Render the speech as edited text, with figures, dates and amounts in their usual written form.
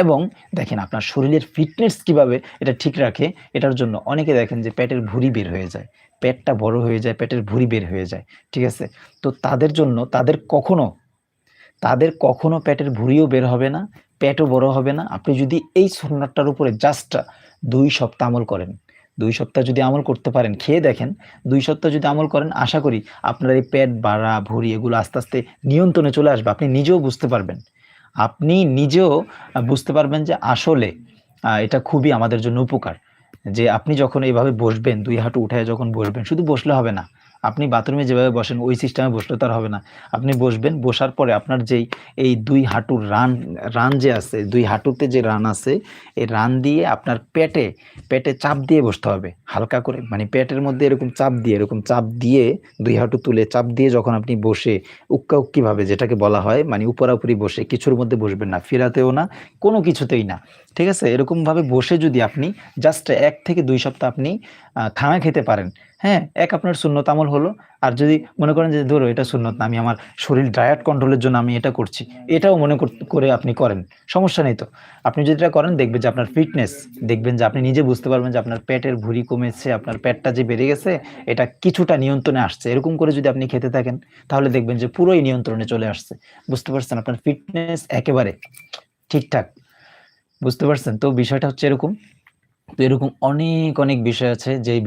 এবং দেখেন আপনার শরীরের ফিটনেস কিভাবে এটা ঠিক রাখে, এটার জন্য অনেকে দেখেন যে পেটের ভুঁড়ি বের হয়ে যায়, পেটটা বড় হয়ে যায়, পেটের ভুঁড়ি বের হয়ে যায়, ঠিক আছে? তো তাদের জন্য তাদের কখনো পেটের ভুঁড়িও বের হবে না, পেটও বড় হবে না। আপনি যদি এই সুন্নাতটার উপরে জাস্ট 2 সপ্তাহ আমল করেন, 2 সপ্তাহ যদি আমল করতে পারেন, খেয়ে দেখেন, 2 সপ্তাহ যদি আমল করেন, আশা করি আপনার এই পেট বাড়া, ভুঁড়ি এগুলো আস্তে, আস্তে নিয়ন্ত্রণে চলে আসবে। আপনি নিজেও বুঝতে পারবেন। আপনি নিজেও বুঝতে পারবেন যে আসলে এটা খুবই আমাদের জন্য উপকার। যে আপনি যখন এইভাবে বসবেন, 2 হাঁটু উঠায় যখন বসবেন, শুধু বসলে হবে না। আপনি বাথরুমে যেভাবে বসেন ওই সিস্টেমে বসলে তো আর হবে না। আপনি বসবেন, বসার পরে আপনার যেই এই 2 হাঁটুর রান যে আছে, 2 হাঁটুতে যে রান আছে, এই রান দিয়ে আপনার পেটে চাপ দিয়ে বসতে হবে। হালকা করে মানে পেটের মধ্যে এরকম চাপ দিয়ে 2 হাঁটু তুলে চাপ দিয়ে যখন আপনি বসে উক্কা-উক্কি ভাবে যেটাকে বলা হয়, মানে উপরাউপরি বসে কিছুর মধ্যে বসবেন না, ফিরাতেও না, কোনো কিছুতেই না। ঠিক আছে? এরকমভাবে বসে যদি আপনি জাস্ট 1 থেকে 2 সপ্তাহ আপনি খানা খেতে পারেন, হ্যাঁ? এক আপনার সুন্নত আমল হলো। আর যদি মনে করেন যে ধরো এটা সুন্নত না, আমি আমার শরীর ডায়েট কন্ট্রোলের জন্য আমি এটা করছি, এটাও মনে করে আপনি করেন। সমস্যা নেই তো। আপনি যদি এটা করেন দেখবেন যে আপনার ফিটনেস, দেখবেন যে আপনি নিজে বুঝতে পারবেন যে আপনার পেটের ভুঁড়ি কমেছে, আপনার পেটটা যে বেড়ে গেছে এটা কিছুটা নিয়ন্ত্রণে আসছে। এরকম করে যদি আপনি খেতে থাকেন তাহলে দেখবেন যে পুরোই নিয়ন্ত্রণে চলে আসছে। বুঝতে পারছেন? আপনার ফিটনেস একেবারে ঠিকঠাক। বুঝতে পারছেন? তো বিষয়টা হচ্ছে এরকম। তো এরকম অনেক বিষয় আছে যেই